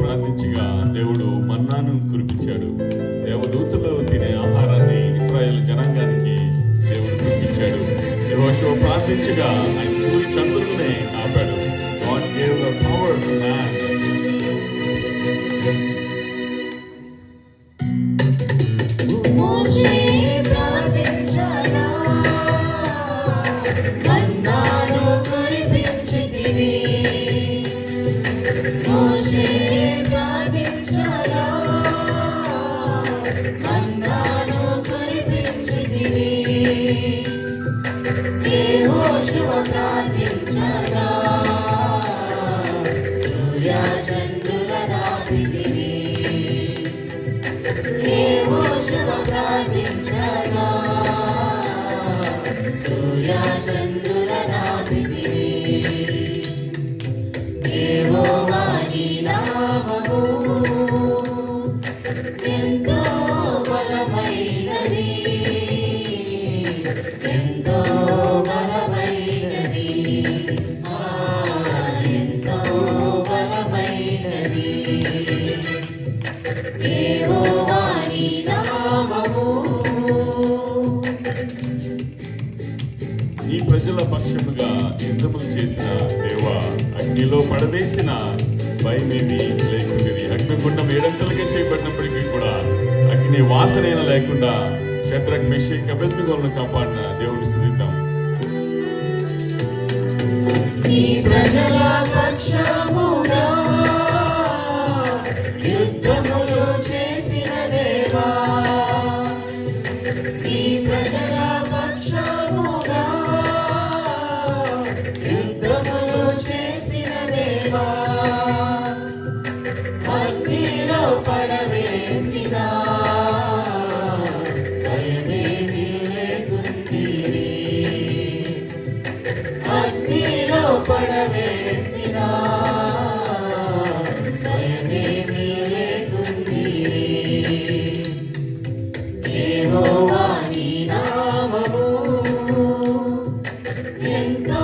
ప్రార్థించగా దేవుడు మన్నాను కురిపించాడు. దేవదూతలు తినే ఆహారాన్ని ఇశ్రాయేలు జనాంగానికి దేవుడు కురిపించాడు. యెహోషువ ప్రార్థించగా ఆయన సూర్య చంద్రుల్ని ఆపాడు. God gave the power to man. ఈ ప్రజల పక్షముగా యుద్ధములు చేసిన దేవా, అగ్నిలో పడవేసిన భయమేమి లేకుండాది. అగ్నిగుండం ఏడంతలుగా చేయబడినప్పటికీ కూడా అగ్ని వాసన లేకుండా షడ్రక్ మెషక్ అబేద్నెగోలను కాపాడిన దేవుని స్తుతిద్దాం. ఈ ప్రజల పక్షముగా యుద్ధములు చేసిన దేవా, ఈ ప్రజల పక్షముగా యుద్ధములు చేసిన దేవా, అగ్నిలో పడవేసిన భయమేమి లేకుండిరి, అగ్నిలో పడవేసిన భయమేమి లేకుండిరి. యెహోవా నీ నామము ఎంతో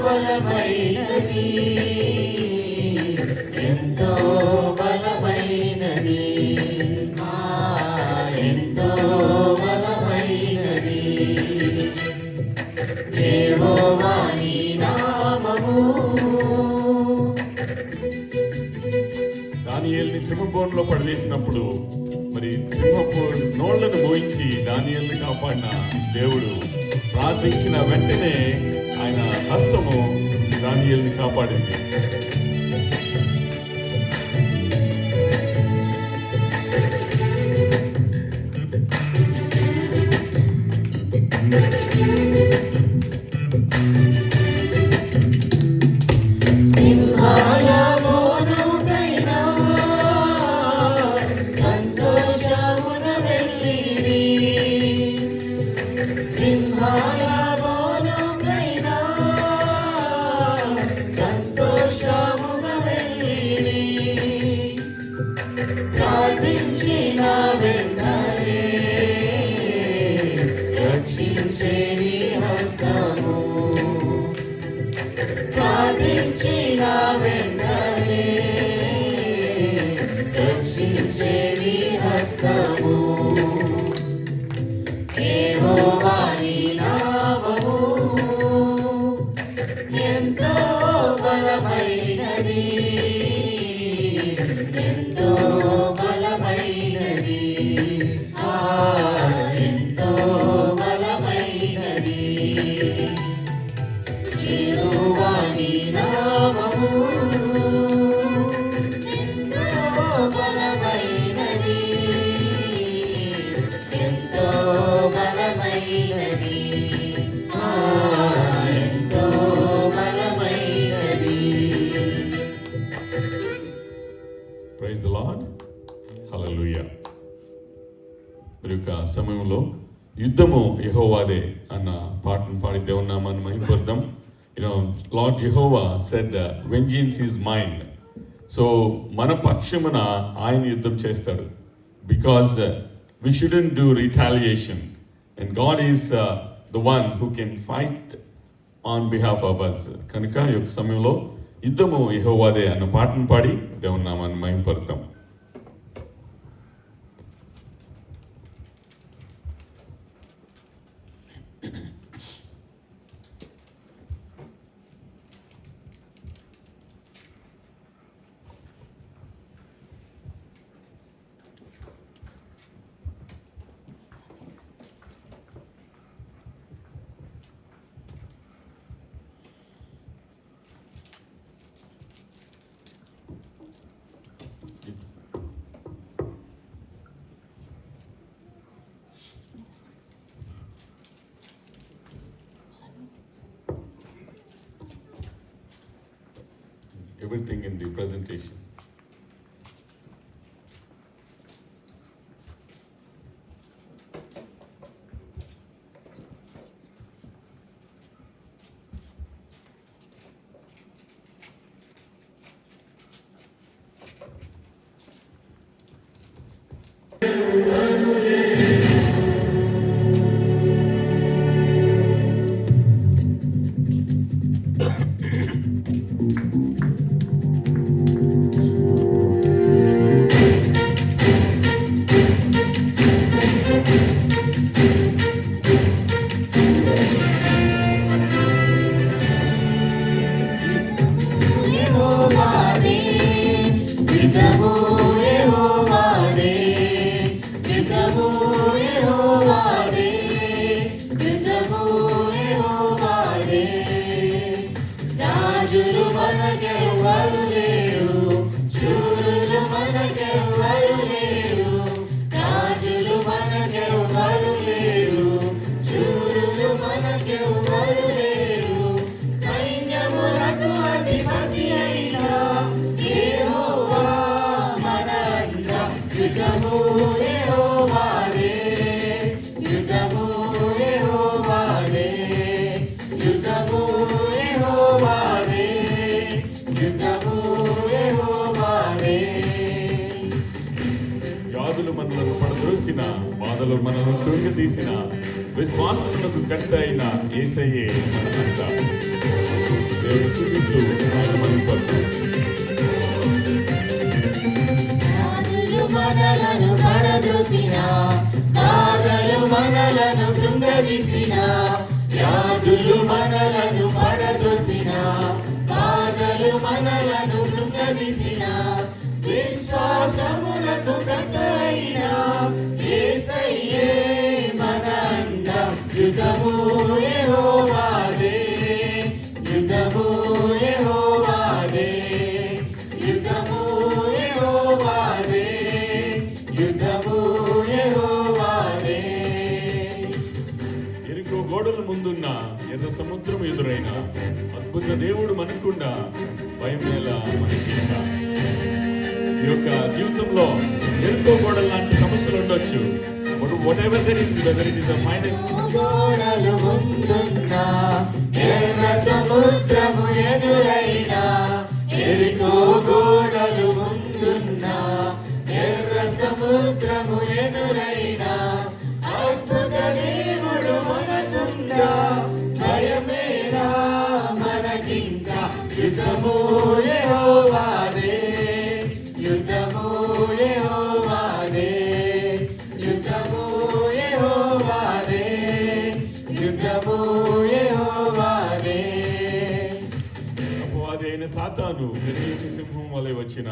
బలమైనది, ఎంతో బలమైనది, ఎంతో బలమైనది. యెహోవా నీ నామము. దానియేలుని సింహబోన్లో పడవేసినప్పుడు మరి సింహపు నోళ్లను మోయించి దానియేలుని కాపాడిన దేవుడు ప్రార్థించిన వెంటనే ఆయన హస్తము దానియేలుని కాపాడింది. సింహాల బోనుకైనా సంతోషమున వెళ్ళిరి, సింహాల బోనుకైనా సంతోషమున వెళ్ళిరి. ప్రార్థించిన వెంటనే రక్షించే నీ హస్తము, ప్రార్థించిన వెంటనే రక్షించే నీ హస్తము. యెహోవా నీ నామము ఎంతో బలమైనది, ఎంతో బలమైనది, ఎంతో బలమైనది. యెహోవా నీ నామము ఎంతో బలమైనది, ఎంతో బలమైనది, ఎంతో బలమైనది. Praise the lord. హల్లెలూయా. మరి యొక్క సమయంలో యుద్ధము యెహోవాదే అన్న పాటను పాడి దేవుని నామాన్ని మహిమపరుద్దాం. Lord Jehovah said, vengeance is mine. So మన పక్షమున ఆయన యుద్ధం చేస్తాడు. Because we shouldn't do retaliation. And God is the one who can fight on behalf of us. కనుక ఈ యొక్క సమయంలో యుద్ధము యెహోవాదే అన్న పాటను పాడి దేవుని నామాన్ని మహిమపడతాం. Everything in the presentation. యెహోవాదే యుద్ధము యెహోవాదే యుద్ధము యెహోవాదే యుద్ధము యెహోవాదే రాజులు మనకెవ్వరు లేరు శూరులు మనకెవ్వరు లేరు రాజులు మనకెవ్వరు లేరు శూరులు మనకెవ్వరు లేరు సైన్యములకు అధిపతి అయిన యెహోవా మన అండ యుద్ధము యెహోవాదే యుద్ధము యెహోవాదే యుద్ధము యెహోవాదే యుద్ధము యెహోవాదే వ్యాధులు మనలను పడద్రోసిన, బాధలు మనను కృంగదీసిన, విశ్వాసమునకు కట్ట అయిన యేసయ్యే మన అంట. దేవుని స్తుతిస్తూ ఆయన మహిమపడతాం. రాజులు మనలను పడద్రోసిన, బాధలు మనలను కృంగదీసిన, వ్యాధులు మనలను పడద్రోసిన, బాధలు మనలను కృంగదీసిన, విశ్వాసమునకు కట్టయిన యేసయ్యే మన అండ యుద్ధము యెహోవాదే యుద్ధము యెహోవాదే యుద్ధము యెహోవాదే యుద్ధము యెహోవాదే ఎరికో గోడల ముందున్న ఎర్ర సముద్రం ఎదురైన అద్భుత దేవుడు మనకుండా భయం ఎలా మనకింకా. ఈ యొక్క జీవితంలో ఎరుకో గోడల లాంటి సమస్యలు ఉండొచ్చు. whatever that is, whether it is a minor గోడలు ముందున్న ఎర్ర సముద్రము ఎదురైన ఎరికో గోడలు ముందున్న ఎర్ర సముద్రము ఎదురైన అద్భుత దేవుడు మనకుందా భయమేలా మనకింకా యుద్ధము యెహోవాదే యుద్ధము యెహోవాదే యుద్ధము యెహోవాదే యుద్ధము యెహోవాదే అపవాది అయిన సాతాను నిర్మించి సింహం వలె వచ్చిన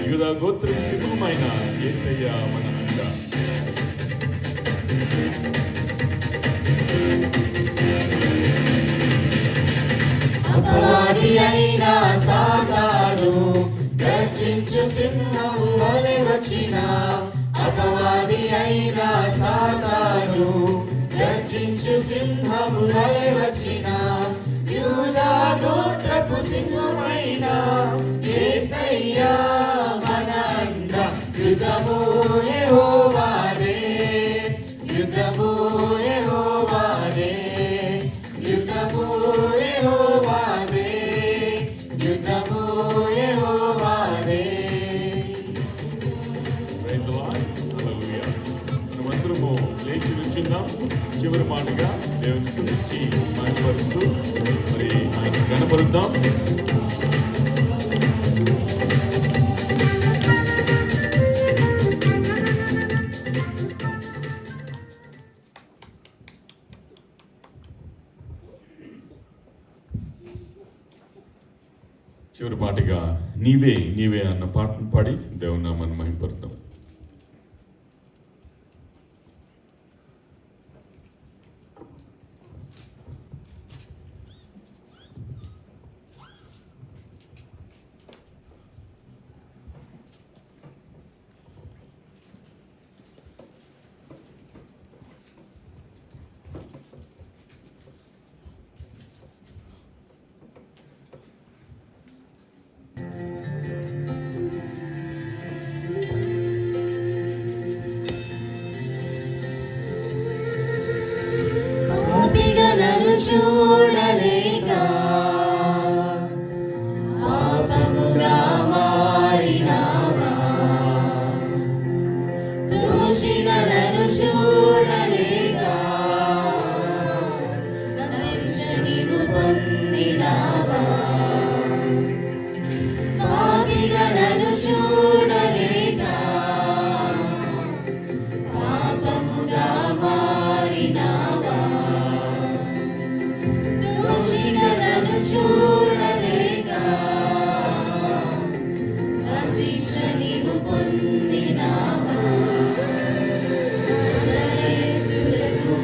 యూదా గోత్రం సింహమైన యేసయ్య మన అంట. అపవాది అయిన సాతాను గర్జించు సింహం వలె వచ్చిన అపవాది అయిన సాతాను గర్జించు సింహం వలె వచ్చిన యూదా గోత్రపు సింహమైన యేసయ్య మన అండ యుద్ధము యెహోవాదే యుద్ధము యెహోవాదే యుద్ధము యెహోవాదే యుద్ధము యెహోవాదే Praise the Lord. Hallelujah. మనమందరము లేచి నిల్చుందాం. చివరి మాటగా దేవుని స్తుతించి మహిమపరుస్తూ మరి ఆయన గణపరుద్దాం. చివరి పాటగా నీవే నీవే అన్న పాటను పాడి దేవుని నామాన్ని మహిమపరుద్దాం. పాపిగలను చూడలేక పాపముగా మారినావా, దోషిగలను చూడలేక శిక్ష నీవు పొందినావా, పాపిగలను చూడలేక పాపముగా మారినావా, దోషిగలను చూడలేక శిక్ష నీవు పొందినావా, దయచేతులకు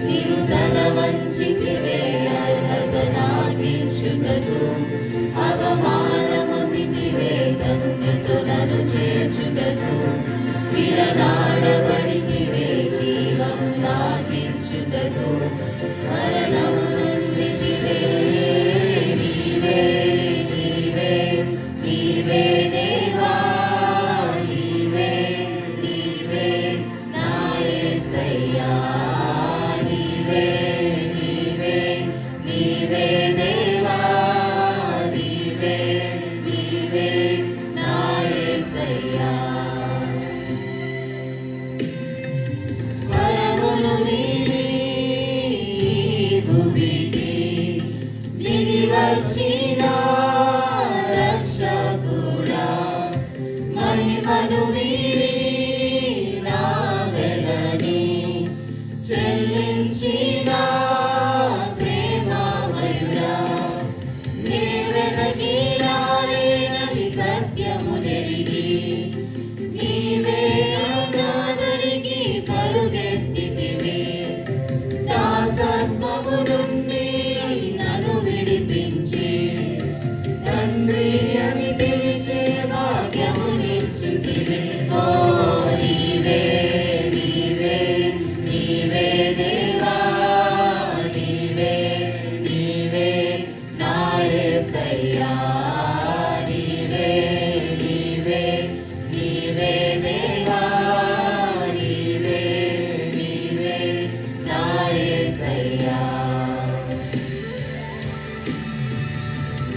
నీవు తల వంచితివే, అర్హత నాకించుటకు అవమానమొందితివే, ధన్యతు నన్ను చేర్చుటకు విడనాడబడితివే, జీవము నాకించుటకు మరణము నొందితివే. నీవే నీవే నీవే దేవా, నీవే నీవే నా యేసయ్యా, నీవే నీవే నీవే దేవా, నీవే నీవే నా యేసయ్యా. పరమును వీడి భూమికి దిగి వచ్చిన రక్షకుడా, మహిమను వీడి నా వెలని చెల్లించిన ప్రేమమయుడా, నీ వెనకి రాలేనని సత్యము నెరిగి నీవే నాదరికి పరుగెత్తితివి, దాసత్వము నుండి నన్ను విడిపించి తండ్రి అని పిలిచే భాగ్యమునిచ్చితివి. ఓ నీవే నీవే నీవే దేవా, నీవే నీవే నా యేసయ్యా, నీవే నీవే నీవే దేవా, నీవే నీవే నా యేసయ్యా.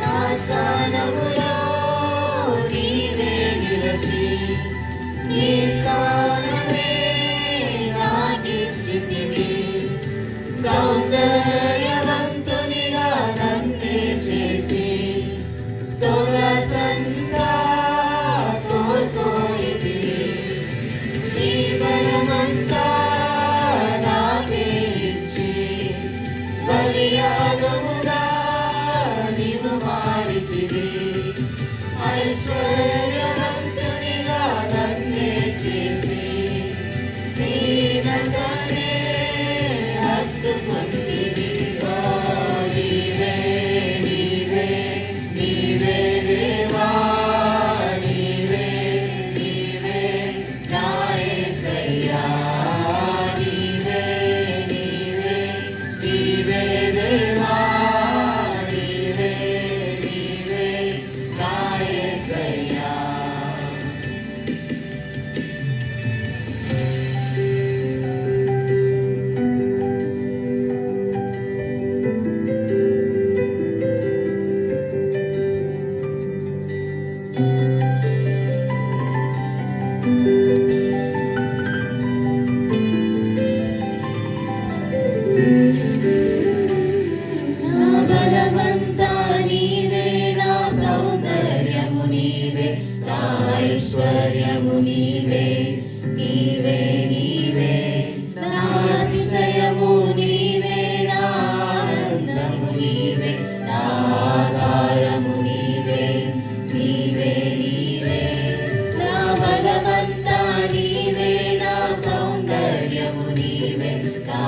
నా స్థానములో నీవే నిలచి, నీ స్థానమే నాకిచ్చితివి, సౌందర్యవంతునిగా నన్నే చేసి సొగసంతా కోల్పోయితివి, నీ బలమంతా నాకే ఇచ్చి బలియాగముగా నీవు మారితివి, ఐశ్వర్యవంతునిగా నన్నే చేసి దీనతనే హత్తుకొంటివి. ఓ నీవే నీవే నీవే దేవా, నీవే నీవే నా యేసయ్యా, నీవే నీవే నీవే దేవా, నీవే నీవే నా యేసయ్యా. నా బలమంతా నీవే, నా సౌందర్యము నీవే, నా ఐశ్వర్యము నీవే, నీవే నీవే. నా అతిశయము నీవే, నా ఆనందము నీవే, నా ఆధారము నీవే, నీవే నీవే. నా బలమంతా నీవే, నా సౌందర్యము నీవే, నా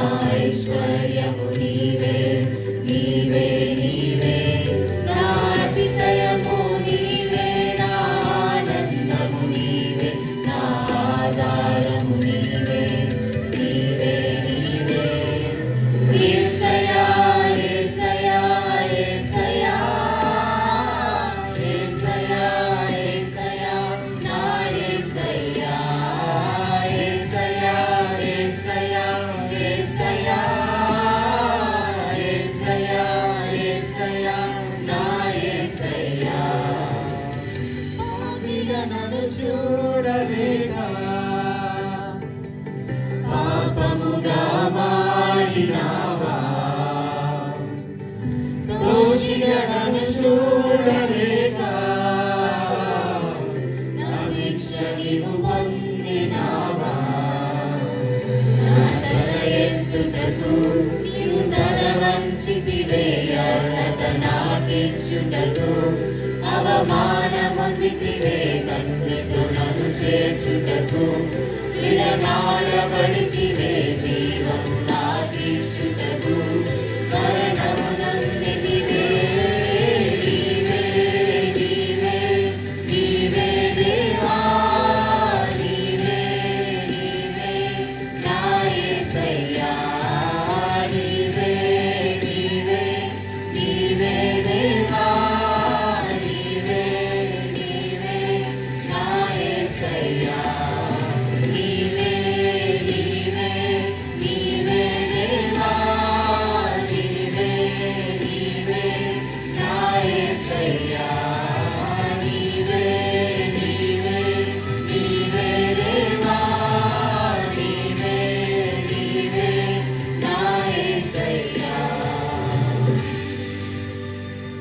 ఐశ్వర్యము నీవే, నీవే నీవే. నా అతిశయము నీవే, నా ఆనందము నీవే, నా ఆధారము నీవే, నీవే నీవే. యేసయ్యా యేసయ్యా యేసయ్యా యేసయ్యా యేసయ్యా నా యేసయ్యా యేసయ్యా యేసయ్యా యేసయ్యా యేసయ్యా యేసయ్యా నా యేసయ్యా. పాపిగా నన్ను చూడలేక పాపముగా మారినావా, దోషిగా నన్ను చూడలేక నా శిక్ష నీవు పొందినావా. నా తల ఎత్తుటకు నీవు తల వంచితివే, అర్హత నాకిచ్చుటకు అవమానమొందితివే, తండ్రితో నన్ను చేర్చుటకు విడనాడబడితివే, జీవము నాకిచ్చుటకు మరణము నొందితివే. నీవే నీవే నీవే దేవా, నీవే నీవే నా యేసయ్యా, నీవే నీవే నీవే దేవా, నీవే నీవే నా యేసయ్యా. నీవే నీవే నీవే దేవా, నీవే నీవే నా యేసయ్యా, నీవే నీవే నీవే దేవా, నీవే నీవే నా యేసయ్యా.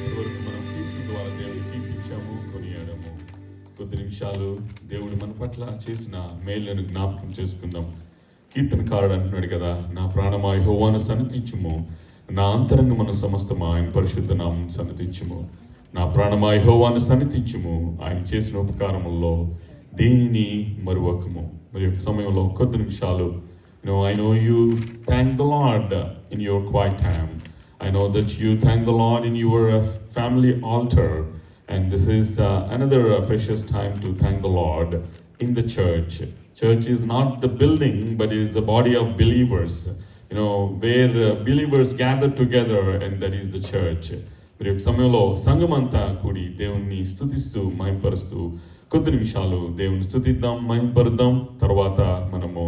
ఇప్పటివరకు మనం కీర్తన ద్వారా దేవుడిని కీర్తించాము, కొనియాడాము. కొద్ది నిమిషాలు దేవుడు మన పట్ల చేసిన మేలును జ్ఞాపకం చేసుకుందాం. కీర్తనకారుడు అంటున్నాడు కదా, నా ప్రాణమా యెహోవాను సన్నతించుము, నా అంతరంగమున సమస్తమా ఆయన పరిశుద్ధ నామం సన్నతించుము. నా ప్రాణమా యెహోవాను సన్నతించుము, ఆయన చేసిన ఉపకారముల్లో దేనిని మరువకము. మరి యొక్క సమయంలో కొద్ది నిమిషాలు I know you thank the Lord in your quiet time. I know that you thank the Lord in your family altar. And this is another precious time to thank the Lord in the church. Church is not the building, but it is a body of believers. Where believers gather together, and that is the church. మరి ఒక సమయంలో సంఘమంతా కూడి దేవుణ్ణి స్తుతిస్తూ మహింపరుస్తూ కొద్ది నిమిషాలు దేవుని స్తుతిద్దాం, మహింపరుద్దాం. తర్వాత మనము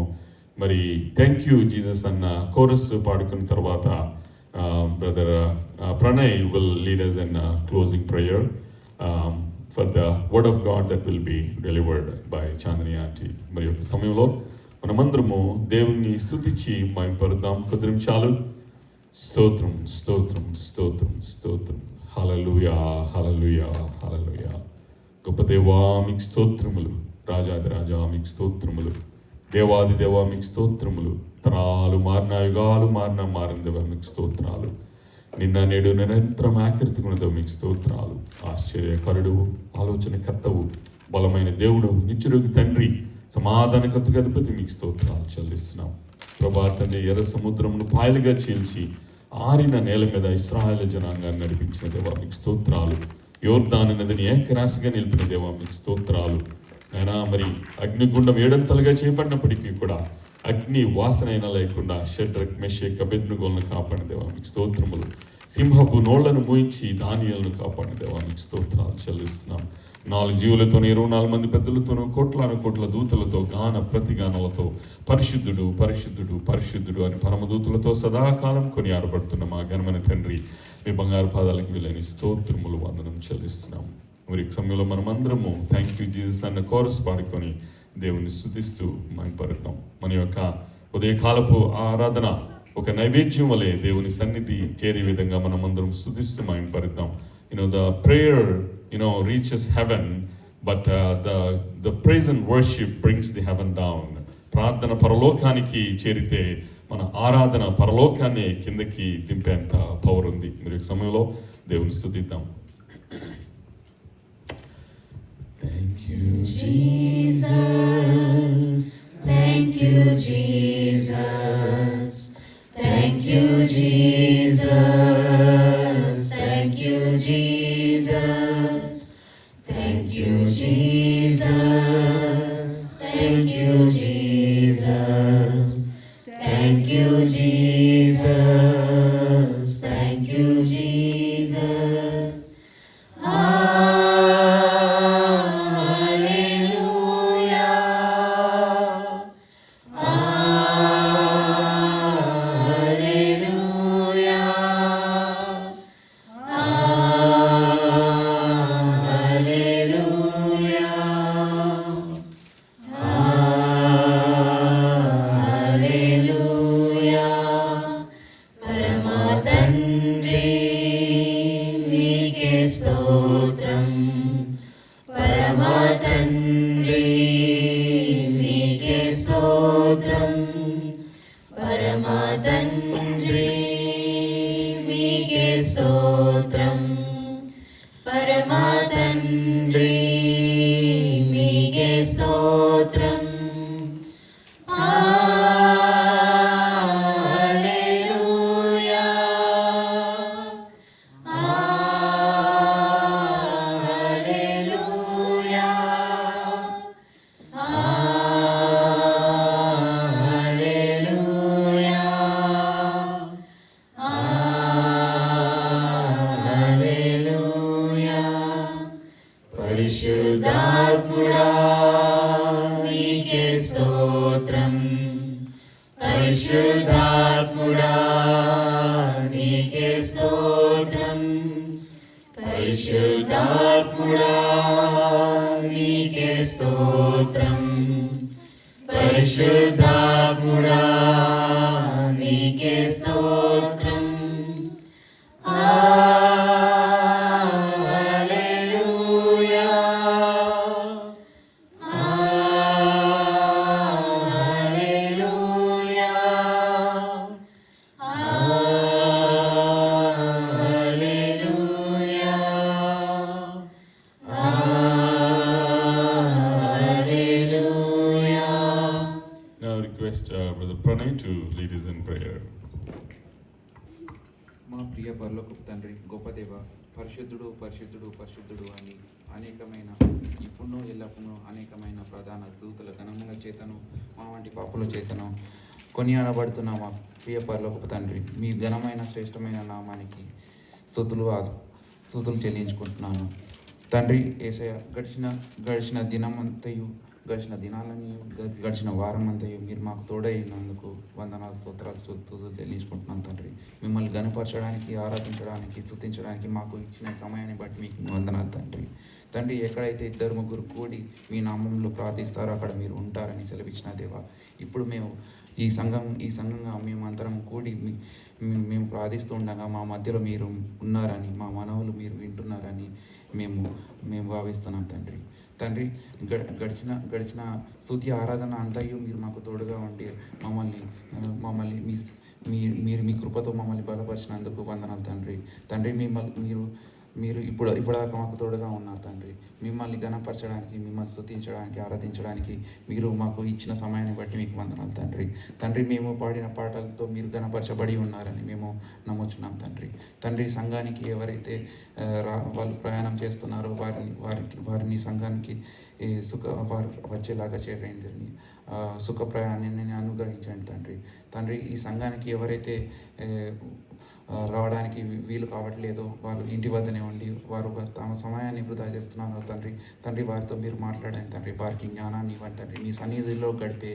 మరి థ్యాంక్ యూ జీసస్ అన్న కోరస్ పాడుకున్న తర్వాత brother Pranay will lead us in closing prayer for the word of God that will be delivered by Chandani aunty. మరి ఒక సమయంలో మనమందరము దేవుణ్ణి స్తుతించి మహింపరుద్దాం. కొద్ది నిమిషాలు స్తోత్రం స్తోత్రం స్తోత్రం స్తోత్రం. హల్లెలూయా హల్లెలూయా హల్లెలూయా. గొప్ప దేవా మీకు స్తోత్రములు, రాజాది రాజా మీకు స్తోత్రములు, దేవాది దేవా మీకు స్తోత్రములు. తరాలు మారిన, యుగాలు మారిన దేవా మీకు స్తోత్రాలు. నిన్న నేడు నిరంతరం ఆకృతికున్నదో మీకు స్తోత్రాలు. ఆశ్చర్యకరుడు, ఆలోచనకర్తవు, బలమైన దేవుడు, నిత్యుడు తండ్రి, సమాధానకర్తకు అధిపతి మీకు స్తోత్రాలు చెల్లిస్తున్నాం. ప్రభా తండ్రి, ఎర్ర సముద్రమును పాయలుగా చీల్చి ఆరిన నేల మీద ఇశ్రాయేలు జనాంగాన్ని నడిపించిన దేవా మీకు స్తోత్రాలు. యోర్దాను నదిని ఏకరాశిగా నిలిపిన దేవా మీకు స్తోత్రాలు. అయినా మరి అగ్నిగుండం ఏడంతలుగా చేపడినప్పటికీ కూడా అగ్ని వాసన అయినా లేకుండా షడ్రక్ మెషక్ అబేద్నెగోలను కాపాడిన దేవా మీకు స్తోత్రములు. సింహపు నోళ్లను మూయించి దానియేలును కాపాడిన దేవా మీకు స్తోత్రాలు చెల్లిస్తున్నాం. 4 జీవులతోనూ 24 మంది పెద్దలతోనూ కోట్ల దూతలతో గాన ప్రతిగానాలతో పరిశుద్ధుడు పరిశుద్ధుడు పరిశుద్ధుడు అని పరమదూతలతో సదాకాలం కొనియాడబడుతున్న మా ఘనమైన తండ్రి, మీ బంగారు పాదాలకు వీలైన స్తోత్రములు వందనం చెల్లిస్తున్నాం. మరి ఈ సమయంలో మనమందరము థ్యాంక్ యూ జీసస్ అన్న కోరస్ పాడుకొని దేవుని స్తుతిస్తూ మహిమపడతాం. మన యొక్క ఉదయకాలపు ఆరాధన ఒక నైవేద్యం వలె దేవుని సన్నిధి చేరే విధంగా మనం అందరం స్తుతిస్తూ మహిమపరుద్దాం. The prayer reaches heaven, but the praise and worship brings the heaven down. ప్రార్థన పరలోకానికి చేరితే మన ఆరాధన పరలోకాన్ని కిందకి దింపేంత పవర్ ఉంది. మరి ఈ సమయంలో దేవుని స్తుతిద్దాం. Thank you, Jesus. Thank you, Jesus. Thank you, Jesus. Thank you, Jesus. Thank you, Jesus. Thank you, Jesus. Thank you, Jesus. Thank you, Jesus. పరిశుద్ధాత్ముడా నీకే స్తోత్రం, పరిశుద్ధాత్ముడా నీకే స్తోత్రం, పరిశుద్ధాత్ముడా నీకే స్తోత్రం, పరిశుద్ధాత్ముడా నీకే స్తోత్రం. Brother Pranay to lead us in prayer. మా ప్రియ పరలోకపు తండ్రి, గొప్ప దేవ, పరిశుద్ధుడు పరిశుద్ధుడు పరిశుద్ధుడు అని అనేకమైన ఇప్పుడునో ఎల్లప్పుడూ అనేకమైన ప్రధాన దూతల ఘనముల చేతను మా వంటి పాపుల చేతను కొనియాడబడుతున్న మా ప్రియ పరలోకపు తండ్రి, మీ ఘనమైన శ్రేష్టమైన నామానికి స్తుతులు చెల్లించుకుంటున్నాను తండ్రి. యేసయ్య, గడిచిన దినమంతయు, గడిచిన దినాలని, గడిచిన వారం అంతయు మీరు మాకు తోడైనందుకు వందనాలు, స్తోత్రాలు, స్తుతులు చెల్లించుకుంటున్నాం తండ్రి. మిమ్మల్ని గణపరచడానికి, ఆరాధించడానికి, స్తుతించడానికి మాకు ఇచ్చిన సమయాన్ని బట్టి మీకు వందనాలు తండ్రి. తండ్రి, ఎక్కడైతే 2-3 కూడి మీ నామంలో ప్రార్థిస్తారో అక్కడ మీరు ఉంటారని సెలవిచ్చిన దేవా, ఇప్పుడు మేము ఈ సంఘంగా మేమందరం కూడి మేము ప్రార్థిస్తూ ఉండగా మా మధ్యలో మీరు ఉన్నారని, మా మనవులు మీరు వింటున్నారని మేము భావిస్తున్నాం తండ్రి. తండ్రి, గడిచిన స్తుతి ఆరాధన అంతయు మీరు మాకు తోడుగా ఉండి మమ్మల్ని మీ కృపతో మమ్మల్ని బలపరిచినందుకు వందనాలు తండ్రి. తండ్రి, మీరు ఇప్పటిదాకా మాకు తోడుగా ఉన్నారు తండ్రి. మిమ్మల్ని ఘనపరచడానికి, మిమ్మల్ని స్తుతించడానికి, ఆరాధించడానికి మీరు మాకు ఇచ్చిన సమయాన్ని బట్టి మీకు వందనాలు తండ్రి. తండ్రి, మేము పాడిన పాటలతో మీరు ఘనపరచబడి ఉన్నారని మేము నమ్ముచున్నాం తండ్రి. తండ్రి, సంఘానికి ఎవరైతే వాళ్ళు ప్రయాణం చేస్తున్నారో వారిని సంఘానికి వారు వచ్చేలాగా చేయండి, సుఖ ప్రయాణాన్ని అనుగ్రహించండి తండ్రి. తండ్రి, ఈ సంఘానికి ఎవరైతే రావడానికి వీలు కావట్లేదో వాళ్ళు ఇంటి వద్దనే ఉండి వారు తమ సమయాన్ని వృధా చేస్తున్నారు తండ్రి. వారితో మీరు మాట్లాడండి తండ్రి. వారికి జ్ఞానాన్ని ఇవ్వండి తండ్రి. మీ సన్నిధిలో గడిపే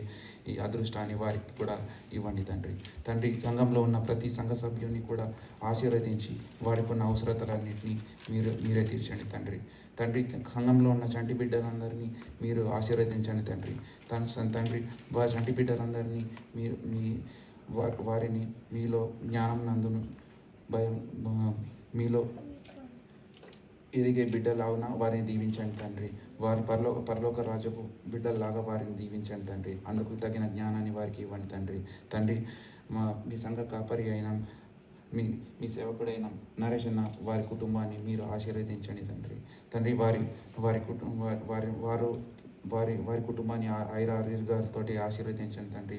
ఈ అదృష్టాన్ని వారికి కూడా ఇవ్వండి తండ్రి. సంఘంలో ఉన్న ప్రతి సంఘ సభ్యుని కూడా ఆశీర్వదించి వారికి ఉన్న అవసరతలన్నింటినీ మీరే తీర్చండి తండ్రి. సంఘంలో ఉన్న చంటి బిడ్డలందరినీ మీరు ఆశీర్వదించండి తండ్రి. వారి చంటి బిడ్డలందరినీ వారిని మీలో జ్ఞానం నందును భయం మీలో ఎదిగే బిడ్డలాగున వారిని దీవించండి తండ్రి. వారి పరలోక రాజుకు బిడ్డల్లాగా వారిని దీవించండి తండ్రి. అందుకు తగిన జ్ఞానాన్ని వారికి ఇవ్వండి తండ్రి. తండ్రి, మీ సంఘ కాపరి అయిన మీ సేవకుడైన నరేష్ అన్న వారి కుటుంబాన్ని మీరు ఆశీర్వదించండి తండ్రి. తండ్రి, వారి కుటుంబాన్ని ఆయురారోగ్యాలతో ఆశీర్వదించండి తండ్రి.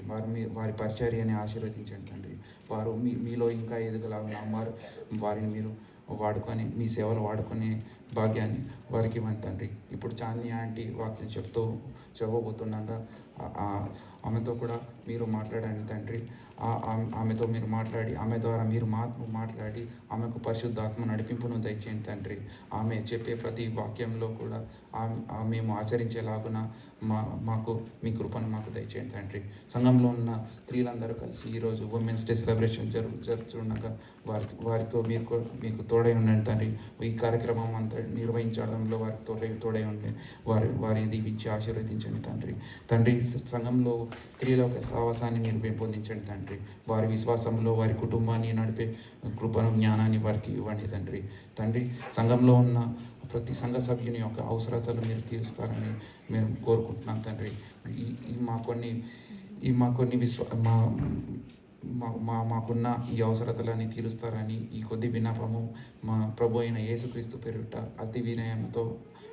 వారి పరిచర్యని ఆశీర్వదించండి తండ్రి. వారు మీలో ఇంకా ఎదుగులాగా వారిని మీరు వాడుకొని మీ సేవలు వాడుకునే భాగ్యాన్ని వారికి ఇవ్వండి తండ్రి. ఇప్పుడు చాందీ ఆంటీ వాక్యం చెప్పబోతుండగా ఆమెతో కూడా మీరు మాట్లాడండి తండ్రి. ఆమెతో మీరు మాట్లాడి ఆమె ద్వారా మీరు మాట్లాడి ఆమెకు పరిశుద్ధాత్మ నడిపింపును దయచేయండి తండ్రి. ఆమె చెప్పే ప్రతి వాక్యంలో కూడా మేము ఆచరించేలాగున మాకు మీ కృపను మాకు దయచేయండి తండ్రి. సంఘంలో ఉన్న స్త్రీలందరూ కలిసి ఈరోజు ఉమెన్స్ డే సెలబ్రేషన్ జరుగుతుండగా వారితో మీకు తోడై ఉండండి తండ్రి. ఈ కార్యక్రమం అంతా నిర్వహించడంలో వారికి తోడై ఉండి వారిని దీవించి ఆశీర్వదించండి తండ్రి. తండ్రి, సంఘంలో స్త్రీల యొక్క సాహసాన్ని మీరు పెంపొందించండి తండ్రి. వారి విశ్వాసంలో వారి కుటుంబాన్ని నడిపే కృపను జ్ఞానాన్ని వారికి ఇవ్వండి తండ్రి. తండ్రి, సంఘంలో ఉన్న ప్రతి సంఘ సభ్యుని యొక్క అవసరతలు మీరు తీరుస్తారని మేము కోరుకుంటున్నాం తండ్రి. మాకున్న ఈ అవసరతలని తీరుస్తారని ఈ కొద్ది విన్నపము మా ప్రభు అయిన యేసుక్రీస్తు పేరిట అతి వినయంతో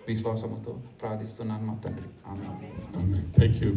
విశ్వాసముతో ప్రార్థిస్తున్నాను మా తండ్రి. ఆమేన్. Thank you.